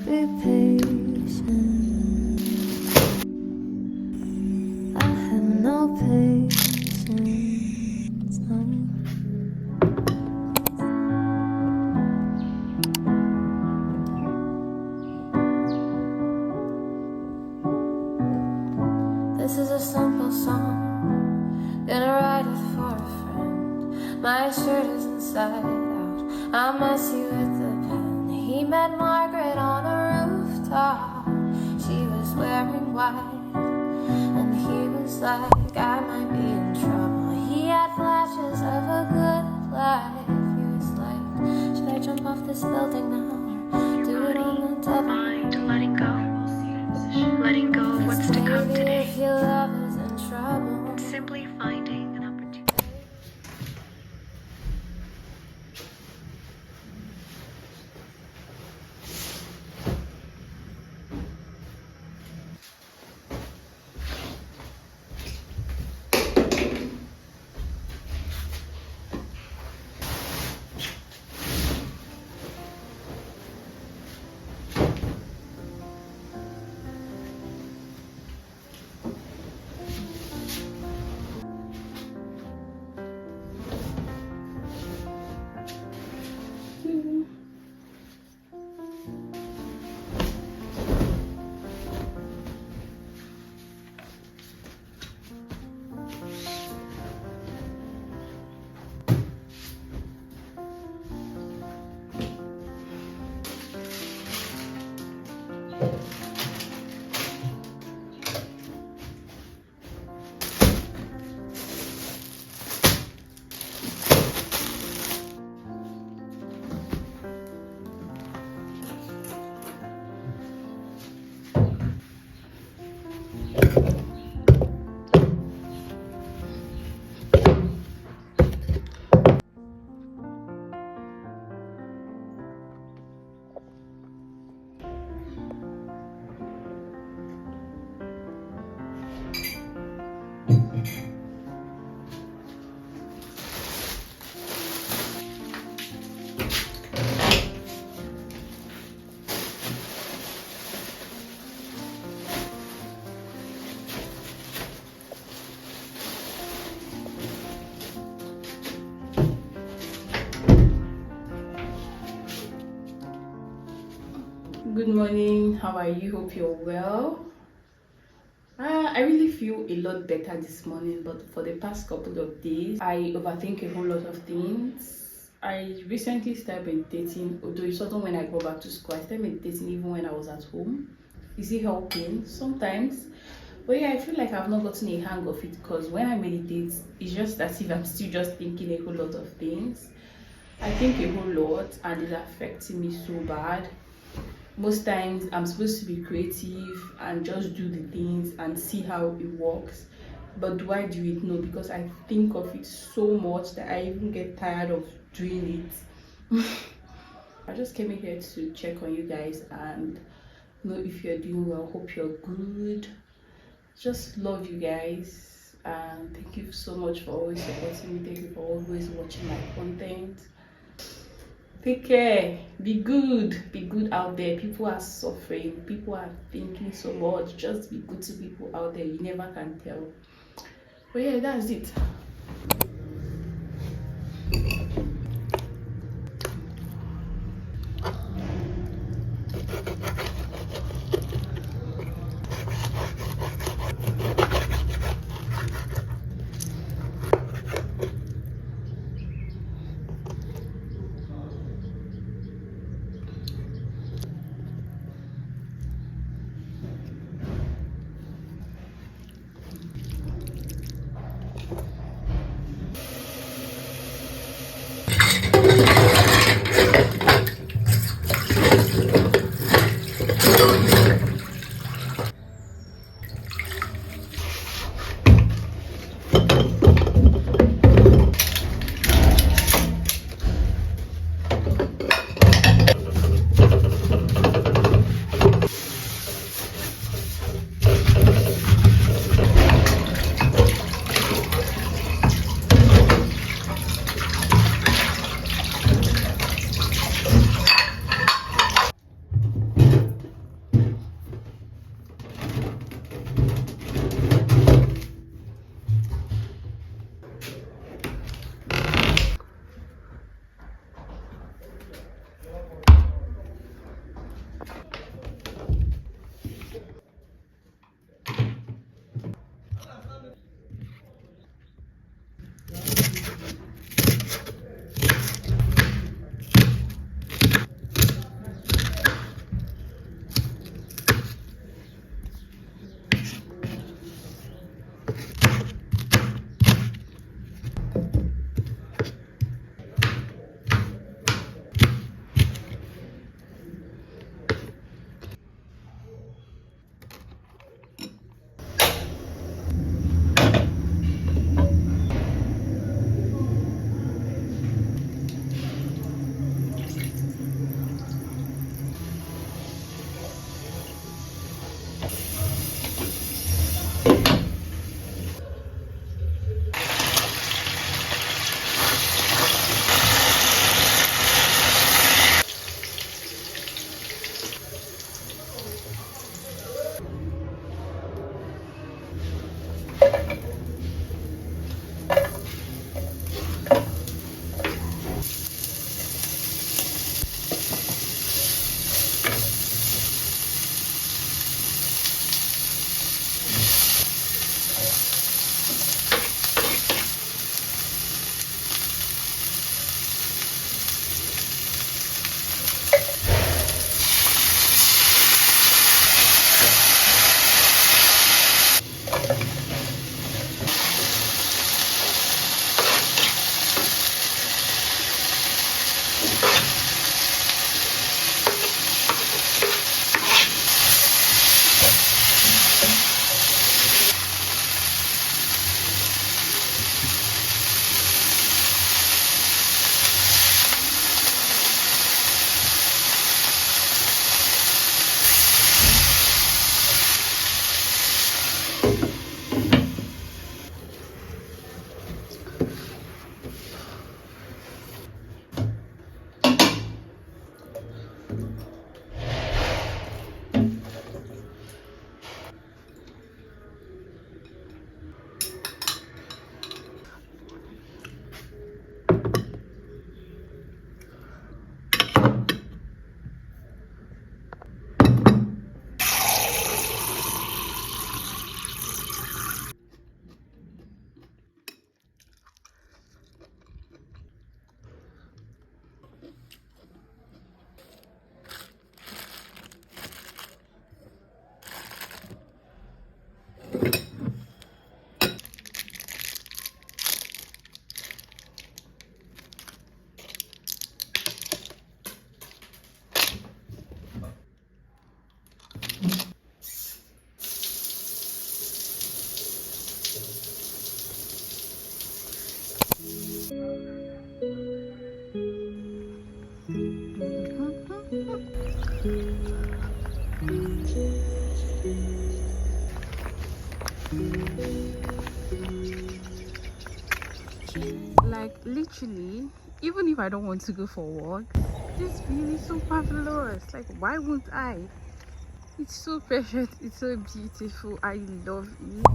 be patient. I have no patience, no. This is a simple song, gonna write it for a friend. My shirt is inside out, I'm messy with the pen. He met Margaret on a rooftop, she was wearing white, and he was like, I might be in trouble. He had flashes of a good life. He was like, should I jump off this building now? Do it on the top. Mind letting go. Letting go of what's to come today. If your love is in trouble. Simply finding an opportunity. Good morning, how are you? Hope you're well. I really feel a lot better this morning, but for the past couple of days I overthink a whole lot of things. I recently started meditating, although it's not when I go back to school. I started meditating even when I was at home. Is it helping? Sometimes. But yeah, I feel like I've not gotten a hang of it, because when I meditate, it's just as if I'm still just thinking a whole lot of things. I think a whole lot, and it's affecting me so bad. Most times I'm supposed to be creative and just do the things and see how it works, but do I do it? No, because I think of it so much that I even get tired of doing it. I just came in here to check on you guys and know if you're doing well. Hope you're good. Just love you guys, and thank you so much for always supporting me. Thank you for always watching my content. Take care, be good out there. People are suffering, people are thinking so much. Just be good to people out there, you never can tell. But yeah, that's it. Like literally, even if I don't want to go for walk, this view is so fabulous. Like, why won't I? It's so precious, it's so beautiful. I love it.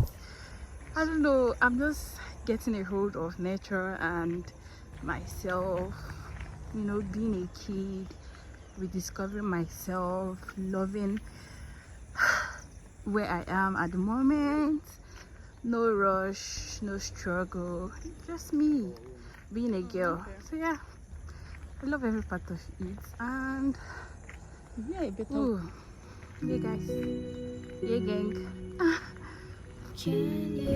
I don't know, I'm just getting a hold of nature and myself, you know, being a kid, rediscovering myself, loving where I am at the moment. No rush, no struggle, just me being a girl. So yeah, I love every part of it. And yeah, ooh, yeah guys, yeah gang. Can you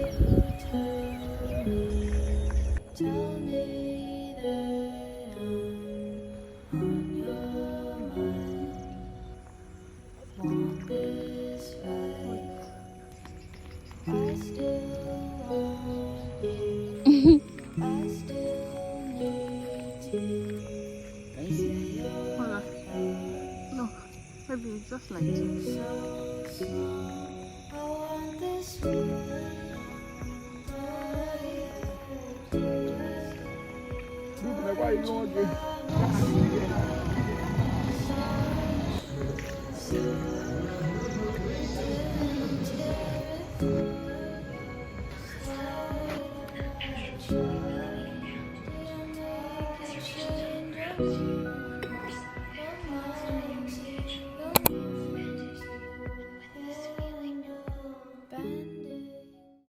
tell me that I'm on your mind? Want this right? I still want you. I still need you. They say you're Hold on. No, maybe it's just like this. so strong. I want this right. Why you going to Change